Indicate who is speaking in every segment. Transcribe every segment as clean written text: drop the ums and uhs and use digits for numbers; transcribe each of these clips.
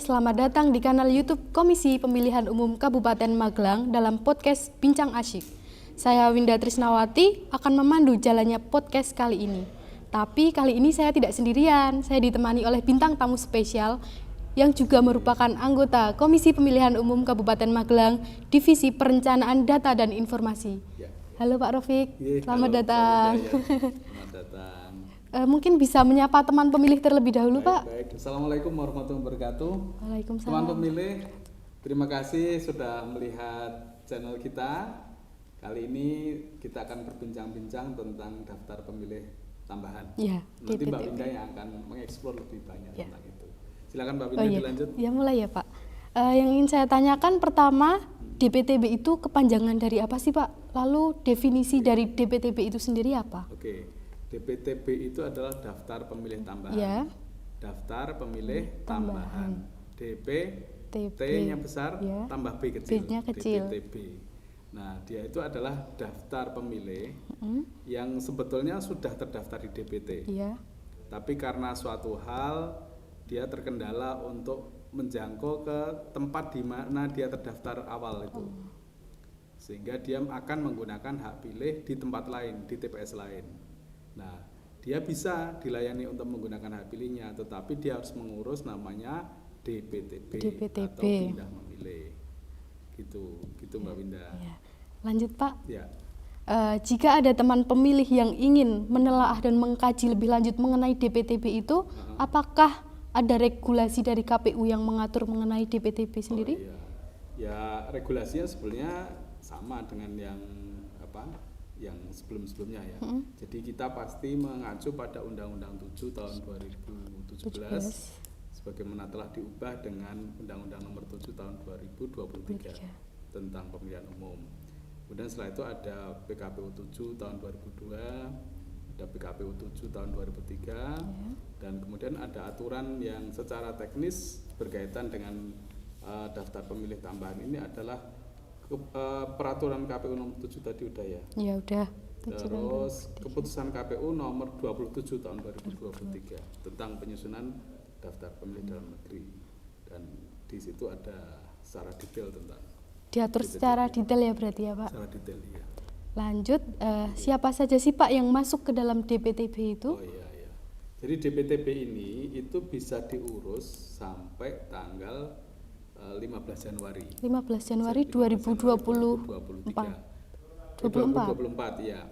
Speaker 1: selamat datang di kanal YouTube Komisi Pemilihan Umum Kabupaten Magelang dalam podcast Bincang Asyik. Saya Winda Trisnawati akan memandu jalannya podcast kali ini. Tapi kali ini saya tidak sendirian, saya ditemani oleh bintang tamu spesial yang juga merupakan anggota Komisi Pemilihan Umum Kabupaten Magelang, Divisi Perencanaan Data dan Informasi. Halo Pak Rofik, selamat datang.
Speaker 2: Selamat datang.
Speaker 1: Mungkin bisa menyapa teman pemilih terlebih dahulu, Pak.
Speaker 2: Baik. Assalamualaikum warahmatullahi wabarakatuh.
Speaker 1: Waalaikumsalam.
Speaker 2: Teman pemilih, terima kasih sudah melihat channel kita. Kali ini kita akan berbincang-bincang tentang daftar pemilih tambahan.
Speaker 1: Ya,
Speaker 2: Nanti
Speaker 1: DPTB.
Speaker 2: Mbak Winda yang akan mengeksplor lebih banyak tentang itu. Silakan Mbak Winda dilanjut.
Speaker 1: Ya mulai ya Pak. Yang ingin saya tanyakan pertama, DPTB itu kepanjangan dari apa sih Pak? Lalu definisi dari DPTB itu sendiri apa?
Speaker 2: Oke, DPTB itu adalah daftar pemilih tambahan.
Speaker 1: Ya.
Speaker 2: Daftar pemilih tambahan. DP,
Speaker 1: TB.
Speaker 2: T-nya besar,
Speaker 1: Ya.
Speaker 2: tambah B kecil.
Speaker 1: B-nya kecil.
Speaker 2: DPTB. Nah, dia itu adalah daftar pemilih yang sebetulnya sudah terdaftar di DPT.
Speaker 1: Iya.
Speaker 2: Tapi karena suatu hal dia terkendala untuk menjangkau ke tempat di mana dia terdaftar awal itu. Sehingga dia akan menggunakan hak pilih di tempat lain, di TPS lain. Nah, dia bisa dilayani untuk menggunakan hak pilihnya, tetapi dia harus mengurus namanya DPTB, atau pindah memilih. Gitu Mbak Winda.
Speaker 1: Ya. Lanjut Pak.
Speaker 2: Ya.
Speaker 1: Jika ada teman pemilih yang ingin menelaah dan mengkaji lebih lanjut mengenai DPTB itu, apakah ada regulasi dari KPU yang mengatur mengenai DPTB sendiri?
Speaker 2: Oh, iya. Ya, regulasinya sebenarnya sama dengan yang sebelum-sebelumnya ya. Jadi kita pasti mengacu pada Undang-Undang 7 tahun 2017 sebagaimana telah diubah dengan Undang-Undang Nomor 7 tahun 2023 tentang pemilihan umum. Kemudian setelah itu ada PKPU 7 tahun 2002, ada PKPU 7 tahun 2003, dan kemudian ada aturan yang secara teknis berkaitan dengan daftar pemilih tambahan ini adalah peraturan KPU nomor 7 tadi udah ya.
Speaker 1: Ya udah.
Speaker 2: Terus keputusan KPU nomor 27 tahun 2023 tentang penyusunan daftar pemilih dalam negeri, dan di situ ada secara detail tentang
Speaker 1: Diatur
Speaker 2: DPTB.
Speaker 1: secara detail ya berarti ya Pak.
Speaker 2: Secara detail ya.
Speaker 1: Lanjut, siapa saja sih Pak yang masuk ke dalam DPTB itu?
Speaker 2: Oh iya. Jadi DPTB ini itu bisa diurus sampai tanggal 15 Januari.
Speaker 1: 15 Januari 2024.
Speaker 2: 2024 ya.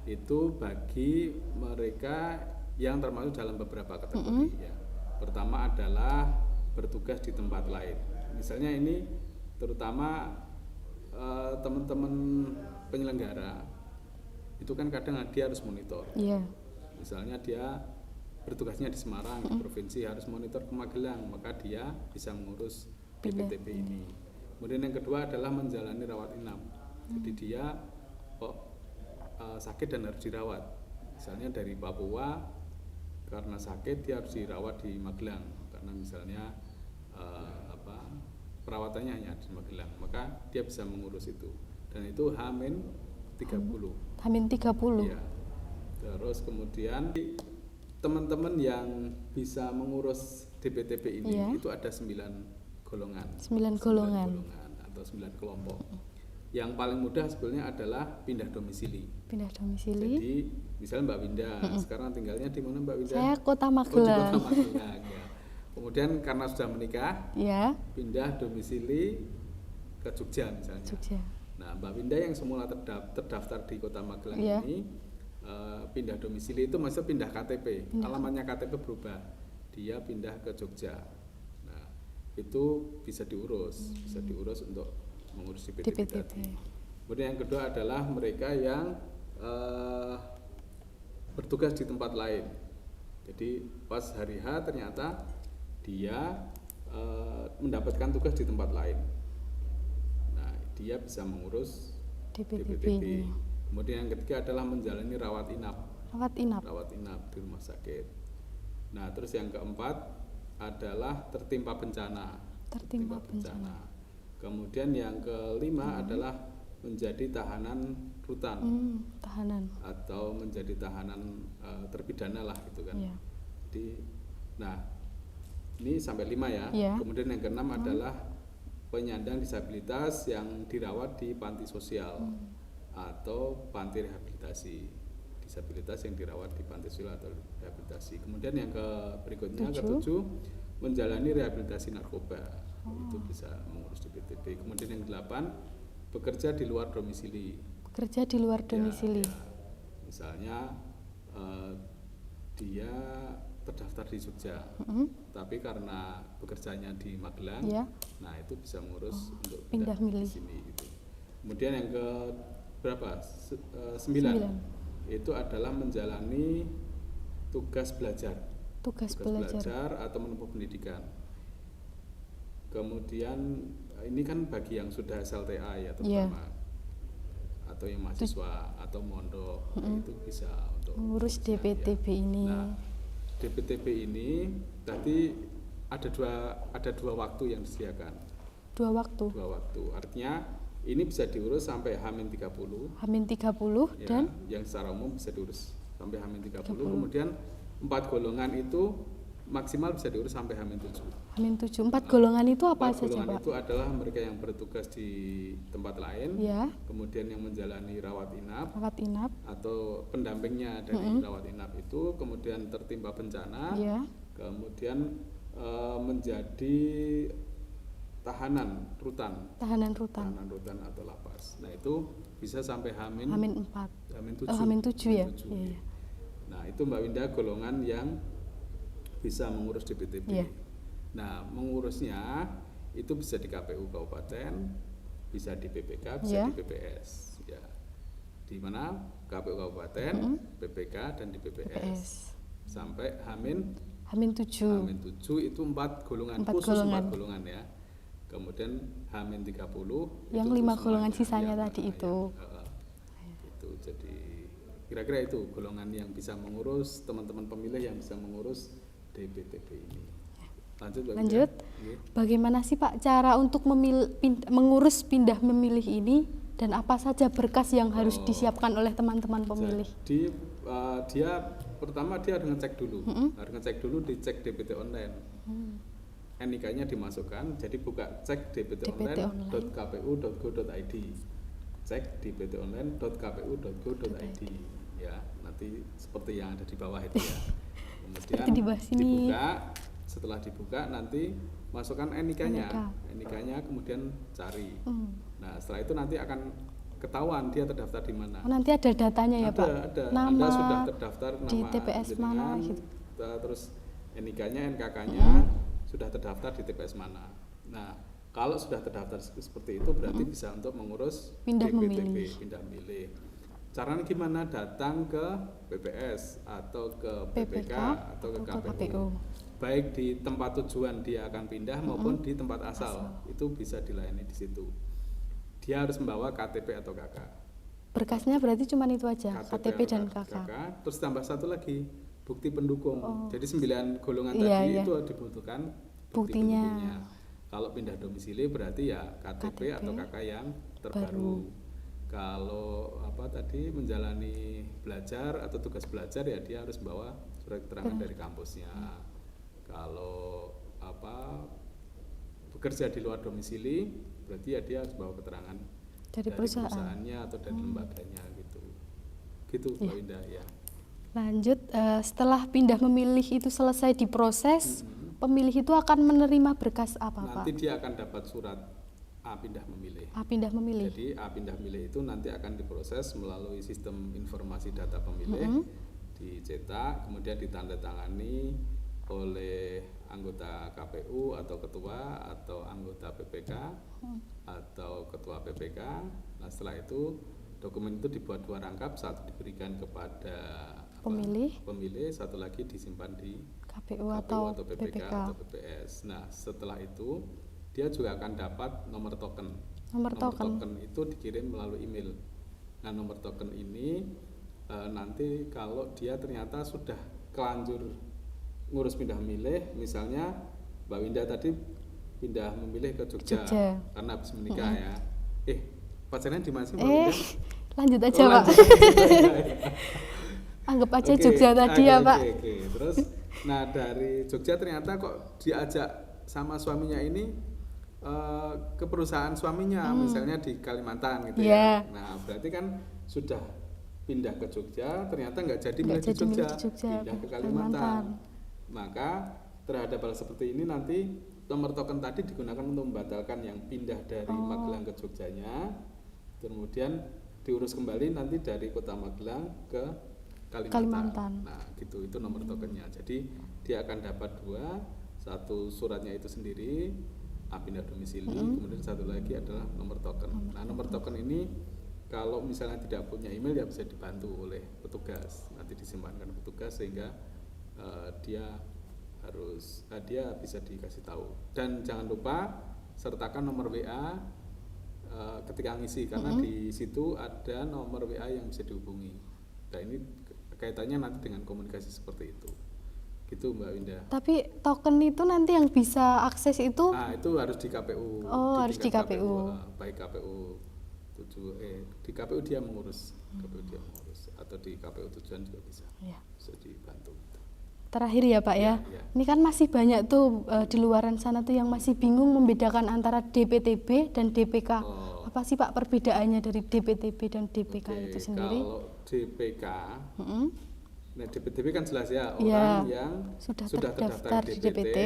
Speaker 2: Itu bagi mereka yang termasuk dalam beberapa kategori ya. Pertama adalah bertugas di tempat lain. Misalnya ini terutama teman-teman penyelenggara itu kan kadang dia harus monitor.
Speaker 1: Iya.
Speaker 2: Misalnya dia bertugasnya di Semarang, di provinsi, harus monitor ke Magelang, maka dia bisa mengurus DPTB ini. Kemudian yang kedua adalah menjalani rawat inap. Jadi dia sakit dan harus dirawat. Misalnya dari Papua karena sakit dia harus dirawat di Magelang karena misalnya perawatannya hanya di Magelang, maka dia bisa mengurus itu. Dan itu H-30.
Speaker 1: H-30.
Speaker 2: Ya. Terus kemudian teman-teman yang bisa mengurus DPTB ini itu ada 9 golongan.
Speaker 1: 9 golongan
Speaker 2: atau 9 kelompok. Yang paling mudah sebenarnya adalah pindah domisili.
Speaker 1: Pindah domisili.
Speaker 2: Jadi misalnya Mbak Winda sekarang tinggalnya di mana Mbak Winda?
Speaker 1: Saya Kota
Speaker 2: Oh, di
Speaker 1: Magelang.
Speaker 2: Kota Magelang ya. Kemudian karena sudah menikah,
Speaker 1: Ya.
Speaker 2: pindah domisili ke Jogja misalnya.
Speaker 1: Jogja.
Speaker 2: Nah, Mbak Winda yang semula terdaftar di Kota Magelang ini pindah domisili itu maksudnya pindah KTP. Alamatnya KTP berubah. Dia pindah ke Jogja. Nah, itu bisa diurus untuk mengurus DPTB tadi. Kemudian yang kedua adalah mereka yang bertugas di tempat lain. Jadi pas hari H ternyata dia mendapatkan tugas di tempat lain. Nah, dia bisa mengurus DPTB. Kemudian yang ketiga adalah menjalani rawat inap di rumah sakit. Nah, terus yang keempat adalah tertimpa bencana. Kemudian yang kelima adalah menjadi tahanan rutan. Atau menjadi tahanan terpidana lah gitu kan.
Speaker 1: Ya.
Speaker 2: Nah, Ini sampai 5 ya.
Speaker 1: Iya.
Speaker 2: Kemudian yang keenam adalah penyandang disabilitas yang dirawat di panti sosial atau panti rehabilitasi. Disabilitas yang dirawat di panti sosial atau rehabilitasi. Kemudian yang berikutnya ketujuh, menjalani rehabilitasi narkoba. Itu bisa mengurus DPTB. Kemudian yang 8, bekerja di luar domisili.
Speaker 1: Bekerja di luar domisili.
Speaker 2: Ya. Misalnya dia terdaftar di Jogja, tapi karena bekerjanya di Magelang, nah itu bisa ngurus untuk
Speaker 1: pindah milih
Speaker 2: di sini gitu. Kemudian yang ke berapa? 9 itu adalah menjalani tugas belajar atau menempuh pendidikan. Kemudian ini kan bagi yang sudah SLTA ya terutama, atau yang mahasiswa atau mondok, itu bisa untuk
Speaker 1: mengurus DPTB ini.
Speaker 2: Nah, DPTB ini tadi ada dua waktu yang disediakan.
Speaker 1: Dua waktu.
Speaker 2: Artinya ini bisa diurus sampai H-30.
Speaker 1: H-30 ya, dan
Speaker 2: yang secara umum bisa diurus sampai H-30. Kemudian 4 golongan itu maksimal bisa diurus sampai H-7.
Speaker 1: H-7. 4 golongan itu apa saja, Pak? 4
Speaker 2: golongan itu adalah mereka yang bertugas di tempat lain, kemudian yang menjalani rawat inap atau pendampingnya dari rawat inap itu, kemudian tertimpa bencana, kemudian menjadi tahanan rutan atau lapas. Nah itu bisa sampai H-7 ya. Nah itu Mbak Winda golongan yang bisa mengurus DPTB. Nah, mengurusnya itu bisa di KPU Kabupaten, bisa di PPK, bisa di PPS. Ya. Di mana KPU Kabupaten, PPK dan di PPS. Sampai H-7 itu 4 golongan, khusus 4 golongan ya. Kemudian H-30
Speaker 1: yang 5 golongan sisanya tadi itu.
Speaker 2: Itu jadi kira-kira itu golongan yang bisa mengurus, teman-teman pemilih yang bisa mengurus DPTB ini. Lanjut.
Speaker 1: Bagaimana sih Pak cara untuk mengurus pindah memilih ini, dan apa saja berkas yang harus disiapkan oleh teman-teman pemilih?
Speaker 2: Jadi dia pertama dia harus ngecek dulu, dicek DPT online. NIK-nya dimasukkan, jadi buka cek dptonline.kpu.go.id. Cek dptonline.kpu.go.id ya, nanti seperti yang ada di bawah itu ya. Kemudian dibuka, setelah dibuka nanti masukkan NIK-nya, kemudian cari. Nah setelah itu nanti akan ketahuan dia terdaftar di mana.
Speaker 1: Nanti ada datanya ya Pak?
Speaker 2: Ada.
Speaker 1: Nama
Speaker 2: Anda sudah terdaftar
Speaker 1: di TPS mana gitu.
Speaker 2: Terus NIK-nya, NKK-nya sudah terdaftar di TPS mana. Nah kalau sudah terdaftar seperti itu berarti bisa untuk mengurus
Speaker 1: pindah
Speaker 2: milih. Caranya gimana? Datang ke PPS atau ke PPK atau ke KPU. Baik di tempat tujuan dia akan pindah maupun di tempat asal. Itu bisa dilayani di situ. Dia harus membawa KTP atau KK.
Speaker 1: Berkasnya berarti cuma itu aja, KTP dan KK.
Speaker 2: Terus tambah satu lagi, bukti pendukung. Jadi 9 golongan tadi itu dibutuhkan buktinya. Kalau pindah domisili berarti ya KTP atau KK yang terbaru. Kalau menjalani belajar atau tugas belajar ya dia harus bawa surat keterangan dari kampusnya. Kalau bekerja di luar domisili berarti ya dia harus bawa keterangan dari perusahaannya atau dari lembaganya gitu Mbak Winda ya.
Speaker 1: Lanjut, setelah pindah memilih itu selesai diproses, pemilih itu akan menerima berkas apa Pak?
Speaker 2: Nanti dia akan dapat surat A pindah memilih. Jadi A pindah memilih itu nanti akan diproses melalui sistem informasi data pemilih, dicetak, kemudian ditandatangani oleh anggota KPU atau ketua atau anggota PPK atau ketua PPK. Nah setelah itu dokumen itu dibuat 2 rangkap, satu diberikan kepada pemilih, satu lagi disimpan di KPU atau PPK atau PPS. Nah setelah itu dia juga akan dapat nomor token. Nomor token itu dikirim melalui email. Nah nomor token ini nanti kalau dia ternyata sudah kelanjur ngurus pindah memilih, misalnya Mbak Winda tadi pindah memilih ke Jogja. Karena habis menikah ya. Pacarnya di mana sih Mbak Winda?
Speaker 1: Lanjut aja Pak. Anggap aja Jogja tadi ya Pak.
Speaker 2: Terus Nah dari Jogja ternyata kok diajak sama suaminya ini ke perusahaan suaminya, misalnya di Kalimantan gitu
Speaker 1: Yeah.
Speaker 2: ya. Nah berarti kan sudah pindah ke Jogja, ternyata nggak jadi
Speaker 1: Nggak
Speaker 2: milih di
Speaker 1: jadi milih
Speaker 2: Jogja,
Speaker 1: di Jogja,
Speaker 2: pindah ke
Speaker 1: Kalimantan.
Speaker 2: Kalimantan. Maka terhadap hal seperti ini nanti nomor token tadi digunakan untuk membatalkan yang pindah dari Magelang ke Jogjanya, kemudian diurus kembali nanti dari kota Magelang ke Kalimantan. Nah gitu, itu nomor tokennya. Jadi dia akan dapat dua, satu suratnya itu sendiri, pindah domisili, kemudian satu lagi adalah nomor token. Nah nomor token ini kalau misalnya tidak punya email ya bisa dibantu oleh petugas, nanti disimpankan petugas sehingga dia bisa dikasih tahu. Dan jangan lupa sertakan nomor WA ketika ngisi, karena di situ ada nomor WA yang bisa dihubungi. Nah ini kaitannya nanti dengan komunikasi seperti itu. Gitu Mbak Winda.
Speaker 1: Tapi token itu nanti yang bisa akses itu?
Speaker 2: Nah itu harus di KPU.
Speaker 1: Oh, harus di KPU.
Speaker 2: Baik KPU di KPU dia mengurus, atau di KPU tujuan juga bisa.
Speaker 1: Ya.
Speaker 2: Bisa dibantu.
Speaker 1: Terakhir ya Pak ya. Ini kan masih banyak tuh di luaran sana tuh yang masih bingung membedakan antara DPTB dan DPK. Apa sih Pak perbedaannya dari DPTB dan DPK itu sendiri?
Speaker 2: Kalau DPK, nah DPTB kan jelas ya, orang yang sudah terdaftar di DPT,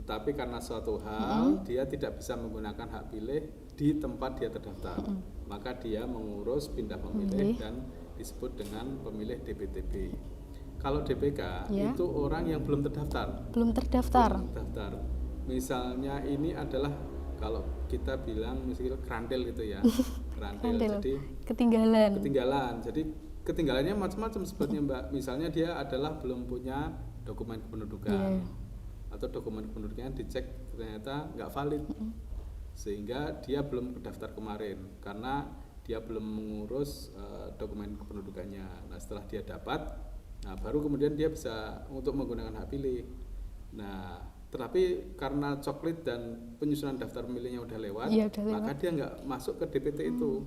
Speaker 2: tetapi karena suatu hal dia tidak bisa menggunakan hak pilih di tempat dia terdaftar, maka dia mengurus pindah memilih dan disebut dengan pemilih DPTB. Kalau DPK itu orang yang belum terdaftar.
Speaker 1: Belum terdaftar.
Speaker 2: Misalnya ini adalah kalau kita bilang misalnya kerantil gitu ya, kerantil. Jadi ketinggalan. Jadi ketinggalannya macam-macam sebetulnya Mbak. Misalnya dia adalah belum punya dokumen kependudukan, atau dokumen kependudukannya dicek ternyata nggak valid, sehingga dia belum terdaftar kemarin karena dia belum mengurus dokumen kependudukannya. Nah setelah dia dapat, baru kemudian dia bisa untuk menggunakan hak pilih. Nah tetapi karena coklit dan penyusunan daftar pemilihnya udah lewat, maka dia nggak masuk ke DPT itu.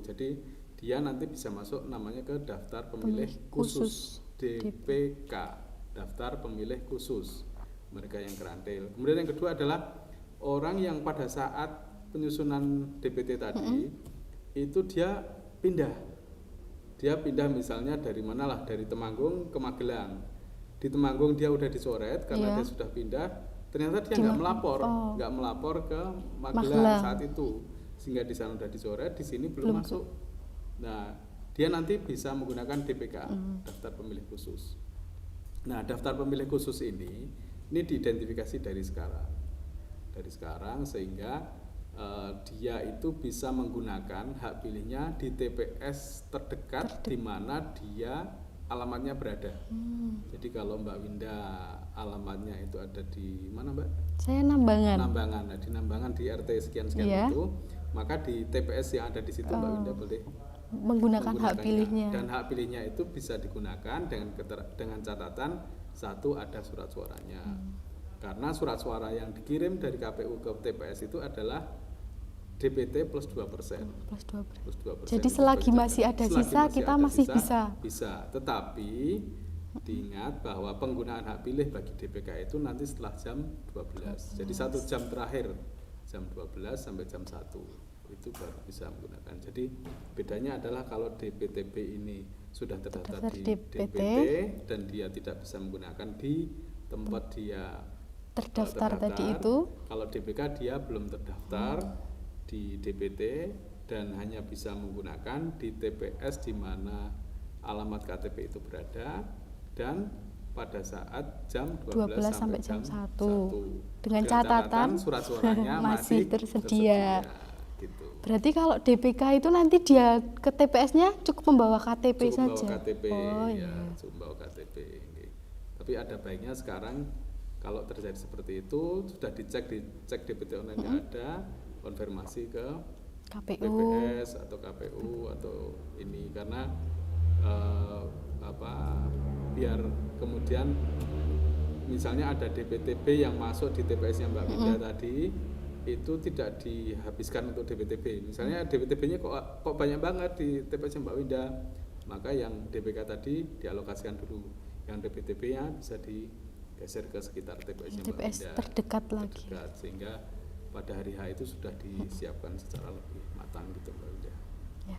Speaker 2: Jadi dia nanti bisa masuk namanya ke daftar pemilih khusus DPK, daftar pemilih khusus mereka yang kerantil. Kemudian yang kedua adalah orang yang pada saat penyusunan DPT tadi itu dia pindah misalnya dari mana lah, dari Temanggung ke Magelang. Di Temanggung dia udah dicoret karena dia sudah pindah, ternyata dia nggak melapor ke Magelang saat itu, sehingga di sana udah dicoret, di sini belum masuk. Nah dia nanti bisa menggunakan DPK, daftar pemilih khusus. Nah daftar pemilih khusus ini diidentifikasi dari sekarang sehingga dia itu bisa menggunakan hak pilihnya di TPS terdekat di mana dia alamatnya berada. Jadi kalau Mbak Winda alamatnya itu ada di mana Mbak?
Speaker 1: Saya Nambangan.
Speaker 2: Nah di Nambangan di RT sekian itu, maka di TPS yang ada di situ Mbak Winda boleh
Speaker 1: menggunakan hak pilihnya.
Speaker 2: Dan hak pilihnya itu bisa digunakan dengan catatan satu ada surat suaranya. Karena surat suara yang dikirim dari KPU ke TPS itu adalah DPT plus 2%. Plus 2%.
Speaker 1: Jadi selagi masih ada sisa, kita masih bisa.
Speaker 2: Bisa, tetapi diingat bahwa penggunaan hak pilih bagi DPK itu nanti setelah jam 12. Jadi 1 jam terakhir, jam 12 sampai jam 1 itu baru bisa menggunakan. Jadi bedanya adalah kalau DPTB ini sudah terdaftar di DPT dan dia tidak bisa menggunakan di tempat dia terdaftar tadi itu. Kalau DPK dia belum terdaftar di DPT dan hanya bisa menggunakan di TPS di mana alamat KTP itu berada dan pada saat jam 12 sampai jam 1.
Speaker 1: Dengan catatan
Speaker 2: surat suaranya masih tersedia. Gitu.
Speaker 1: Berarti kalau DPK itu nanti dia ke TPS-nya cukup membawa KTP saja.
Speaker 2: Cukup membawa KTP. Tapi ada baiknya sekarang kalau terjadi seperti itu sudah dicek DPT online-nya ada, konfirmasi ke
Speaker 1: KPU.
Speaker 2: TPS atau KPU atau ini karena biar kemudian misalnya ada DPTB yang masuk di TPS-nya Mbak Winda tadi itu tidak dihabiskan untuk DPTB. Misalnya DPTB-nya kok banyak banget di TPS Mbak Winda, maka yang DPK tadi dialokasikan dulu. yang DPTP-nya bisa digeser ke sekitar TPS-nya Mbak
Speaker 1: TPS
Speaker 2: Winda,
Speaker 1: terdekat lagi.
Speaker 2: terdekat, sehingga pada hari H itu sudah disiapkan secara lebih matang gitu Mbak Winda.
Speaker 1: Ya.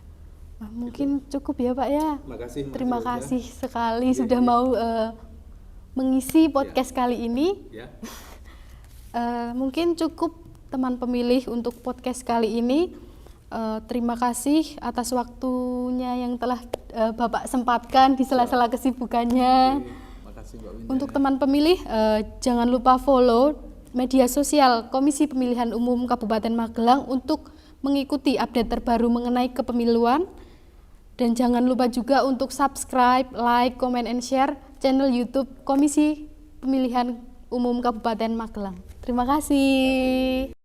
Speaker 1: Nah, mungkin cukup ya Pak ya.
Speaker 2: Makasih,
Speaker 1: Terima
Speaker 2: Mas Yoga.
Speaker 1: kasih sekali
Speaker 2: Iya,
Speaker 1: sudah
Speaker 2: iya.
Speaker 1: mau mengisi podcast kali ini.
Speaker 2: Ya,
Speaker 1: Mungkin cukup teman pemilih untuk podcast kali ini. Terima kasih atas waktunya yang telah Bapak sempatkan di sela-sela kesibukannya.
Speaker 2: makasih Mbak Winda.
Speaker 1: Untuk teman pemilih, jangan lupa follow media sosial Komisi Pemilihan Umum Kabupaten Magelang untuk mengikuti update terbaru mengenai kepemiluan. Dan jangan lupa juga untuk subscribe, like, comment, and share channel YouTube Komisi Pemilihan Umum Kabupaten Magelang. Terima kasih.